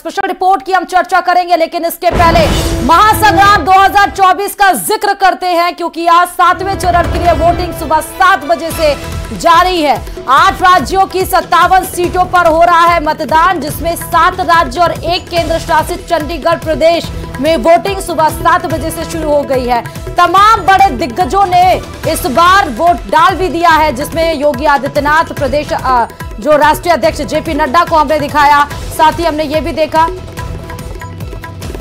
Special report की हम चर्चा करेंगे, लेकिन इसके पहले महासंग्राम 2024 का जिक्र करते हैं, क्योंकि आज 7वें चरण के लिए वोटिंग सुबह 7 बजे से जारी है। 8 राज्यों की 57 सीटों पर हो रहा है मतदान, जिसमें 7 राज्य और 1 केंद्र शासित चंडीगढ़ प्रदेश में वोटिंग सुबह 7 बजे से शुरू हो गई है। तमाम बड़े दिग्गजों ने इस बार वोट डाल भी दिया है, जिसमें योगी आदित्यनाथ, प्रदेश जो राष्ट्रीय अध्यक्ष जेपी नड्डा को हमने दिखाया, साथ ही हमने ये भी देखा।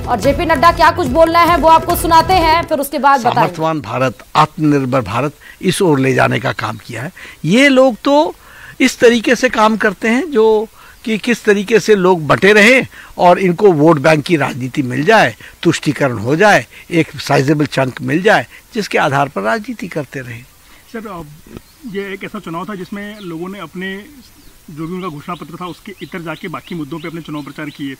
और जेपी नड्डा क्या कुछ बोलना है वो आपको सुनाते हैं, फिर उसके बाद बताएंगे। सामर्थ्यवान भारत, आत्मनिर्भर भारत, इस ओर ले जाने का काम किया है। ये लोग तो इस तरीके से काम करते हैं जो कि किस तरीके से लोग बटे रहें और इनको वोट बैंक की राजनीति मिल जाए, तुष्टीकरण हो जाए, एक साइजेबल चंक मिल जाए, जिसके आधार पर राजनीति करते रहें। सर, ये एक ऐसा चुनाव था जिसमें लोगों ने अपने जो भी उनका घोषणा पत्र था उसके इतर जाके बाकी मुद्दों पे अपने चुनाव प्रचार किए।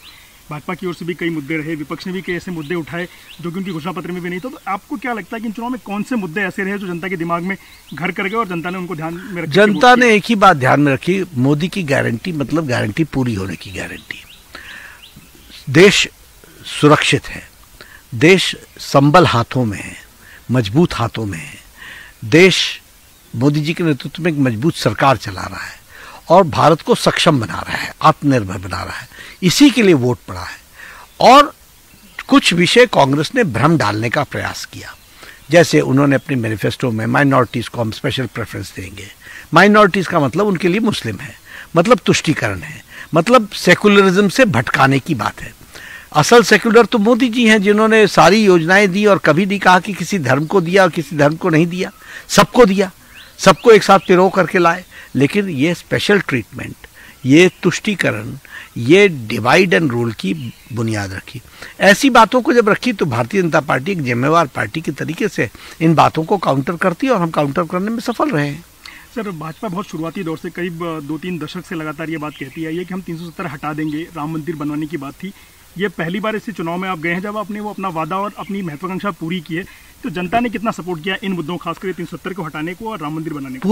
भाजपा की ओर से भी कई मुद्दे रहे, विपक्ष ने भी कई ऐसे मुद्दे उठाए जो कि उनकी घोषणा पत्र में भी नहीं। तो आपको क्या लगता है कि इन चुनाव में कौन से मुद्दे ऐसे रहे जो जनता के दिमाग में घर कर गए और जनता ने उनको ध्यान में रखा? जनता ने एक ही बात ध्यान में रखी, मोदी की गारंटी, मतलब गारंटी पूरी होने की गारंटी। देश सुरक्षित है, देश संबल हाथों में है, मजबूत हाथों में है। देश मोदी जी के नेतृत्व में एक मजबूत सरकार चला रहा है और भारत को सक्षम बना रहा है, आत्मनिर्भर बना रहा है। इसी के लिए वोट पड़ा है। और कुछ विषय कांग्रेस ने भ्रम डालने का प्रयास किया, जैसे उन्होंने अपने मैनिफेस्टो में माइनॉरिटीज को हम स्पेशल प्रेफरेंस देंगे। माइनॉरिटीज का मतलब उनके लिए मुस्लिम है, मतलब तुष्टीकरण है, मतलब सेकुलरिज्म से भटकाने की बात है। असल सेकुलर तो मोदी जी हैं, जिन्होंने सारी योजनाएं दी और कभी नहीं कहा कि किसी धर्म को दिया और किसी धर्म को नहीं दिया, सबको दिया, सबको एक साथ पिरो करके लाए। लेकिन ये स्पेशल ट्रीटमेंट, ये तुष्टीकरण, ये डिवाइड एंड रूल की बुनियाद रखी। ऐसी बातों को जब रखी तो भारतीय जनता पार्टी एक जिम्मेवार पार्टी के तरीके से इन बातों को काउंटर करती है और हम काउंटर करने में सफल रहे हैं। सर, भाजपा बहुत शुरुआती दौर से करीब 2-3 दशक से लगातार ये बात कहती आई है कि हम 370 हटा देंगे, राम मंदिर बनवाने की बात थी। ये पहली बार इसी चुनाव में आप गए हैं जब आपने वो अपना वादा और अपनी महत्वाकांक्षा पूरी की है। तो जनता ने कितना सपोर्ट किया इन मुद्दों, खासकर 370 को हटाने को और राम मंदिर बनाने को?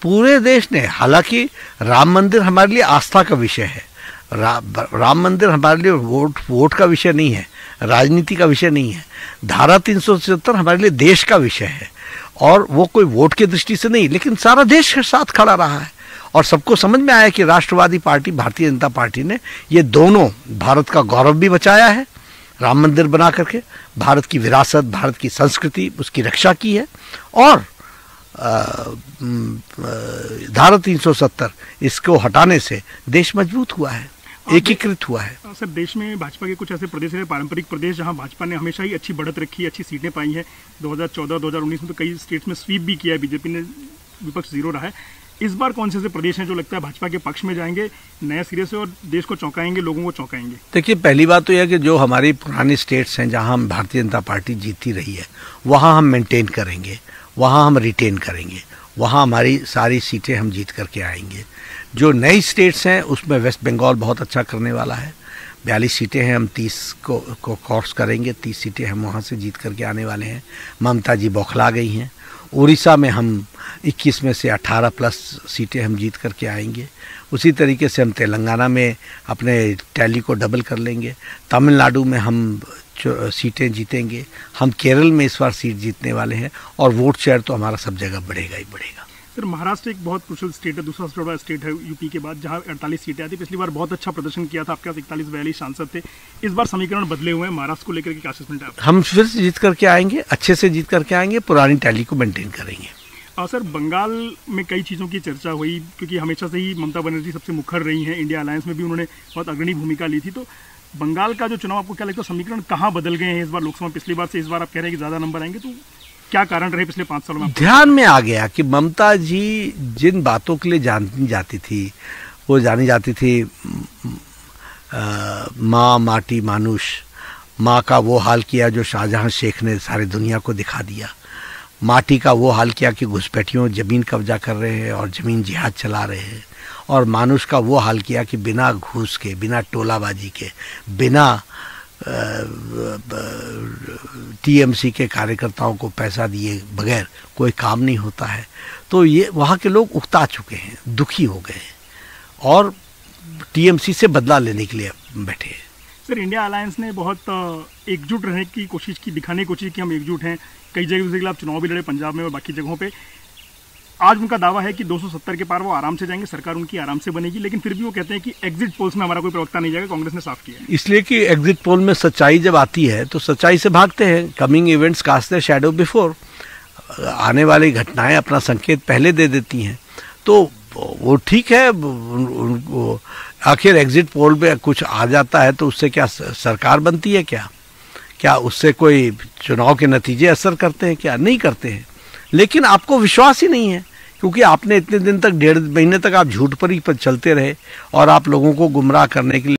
पूरे देश ने। हालांकि राम मंदिर हमारे लिए आस्था का विषय है, राम मंदिर हमारे लिए वोट का विषय नहीं है, राजनीति का विषय नहीं है। धारा 370 हमारे लिए देश का विषय है और वो कोई वोट की दृष्टि से नहीं, लेकिन सारा देश के साथ खड़ा रहा है और सबको समझ में आया कि राष्ट्रवादी पार्टी, भारतीय जनता पार्टी ने ये दोनों भारत का गौरव भी बचाया है, राम मंदिर बना करके भारत की विरासत, भारत की संस्कृति, उसकी रक्षा की है। और धारा 370 इसको हटाने से देश मजबूत हुआ है, एकीकृत हुआ है। सर, देश में भाजपा के कुछ ऐसे प्रदेश हैं, पारंपरिक प्रदेश, जहां भाजपा ने हमेशा ही अच्छी बढ़त रखी, अच्छी सीटें पाई हैं। 2014-2019 में तो कई स्टेट्स में स्वीप भी किया है, बीजेपी ने, विपक्ष 0 रहा है। इस बार कौन से ऐसे प्रदेश हैं जो लगता है भाजपा के पक्ष में जाएंगे नए सिरे से और देश को चौंकाएंगे, लोगों को चौंकाएंगे? देखिए, पहली बात तो यह कि जो हमारी पुरानी स्टेट्स हैं जहां हम भारतीय जनता पार्टी जीती रही है, वहां हम मेंटेन करेंगे, वहाँ हम रिटेन करेंगे, वहाँ हमारी सारी सीटें हम जीत करके आएंगे। जो नई स्टेट्स हैं उसमें वेस्ट बंगाल बहुत अच्छा करने वाला है, 42 सीटें हैं, हम 30 को क्रॉस करेंगे, 30 सीटें हम वहाँ से जीत करके आने वाले हैं। ममता जी बौखला गई हैं। उड़ीसा में हम 21 में से 18 प्लस सीटें हम जीत करके आएंगे। उसी तरीके से हम तेलंगाना में अपने टैली को डबल कर लेंगे। तमिलनाडु में हम सीटें जीतेंगे। हम केरल में इस बार सीट जीतने वाले हैं और वोट शेयर तो हमारा सब जगह बढ़ेगा ही बढ़ेगा। सर, महाराष्ट्र एक बहुत क्रूशियल स्टेट है, दूसरा सबसे बड़ा स्टेट है यूपी के बाद, जहां 48 सीटें आती। पिछली बार बहुत अच्छा प्रदर्शन किया था, आपके पास 41-42 सांसद थे। इस बार समीकरण बदले हुए हैं, महाराष्ट्र को लेकर के क्या असेसमेंट है? हम फिर से जीत करके आएंगे, अच्छे से जीत करके आएंगे, पुरानी टैली को मेंटेन करेंगे। और सर, बंगाल में कई चीज़ों की चर्चा हुई, क्योंकि हमेशा से ही ममता बनर्जी सबसे मुखर रही हैं, इंडिया अलायंस में भी उन्होंने बहुत अग्रणी भूमिका ली थी। तो बंगाल का जो चुनाव, आपको क्या लगता है समीकरण कहाँ बदल गए हैं इस बार लोकसभा? पिछली बार से इस बार आप कह रहे हैं कि ज़्यादा नंबर आएंगे, तो क्या कारण रहे पिछले 5 सालों में? ध्यान में आ गया कि ममता जी जिन बातों के लिए जानी जाती थी, वो जानी जाती थी माँ माटी मानुष। माँ का वो हाल किया जो शाहजहां शेख ने सारी दुनिया को दिखा दिया। माटी का वो हाल किया कि घुसपैठियों ज़मीन कब्जा कर रहे हैं और ज़मीन जिहाद चला रहे हैं। और मानुष का वो हाल किया कि बिना घूस के, बिना टोलाबाजी के, बिना टीएमसी के कार्यकर्ताओं को पैसा दिए बगैर कोई काम नहीं होता है। तो ये वहाँ के लोग उकता चुके हैं, दुखी हो गए और टीएमसी से बदला लेने के लिए बैठे हैं। सर, इंडिया अलायंस ने बहुत एकजुट रहने की कोशिश की, दिखाने की कोशिश की हम एकजुट हैं। कई जगह के खिलाफ चुनाव भी लड़े, पंजाब में और बाकी जगहों पे। आज उनका दावा है कि 270 के पार वो आराम से जाएंगे, सरकार उनकी आराम से बनेगी, लेकिन फिर भी वो कहते हैं कि एग्जिट पोल्स में हमारा कोई प्रवक्ता नहीं जाएगा, कांग्रेस ने साफ किया है। इसलिए कि एग्जिट पोल में सच्चाई जब आती है तो सच्चाई से भागते हैं। Coming events cast their shadow before, आने वाली घटनाएं अपना संकेत पहले दे देती हैं। तो वो ठीक है, आखिर एग्जिट पोल पे कुछ आ जाता है तो उससे क्या सरकार बनती है? क्या उससे कोई चुनाव के नतीजे असर करते हैं? क्या नहीं करते हैं। लेकिन आपको विश्वास ही नहीं है, क्योंकि आपने इतने दिन तक, 1.5 महीने तक आप झूठ पर ही चलते रहे और आप लोगों को गुमराह करने के लिए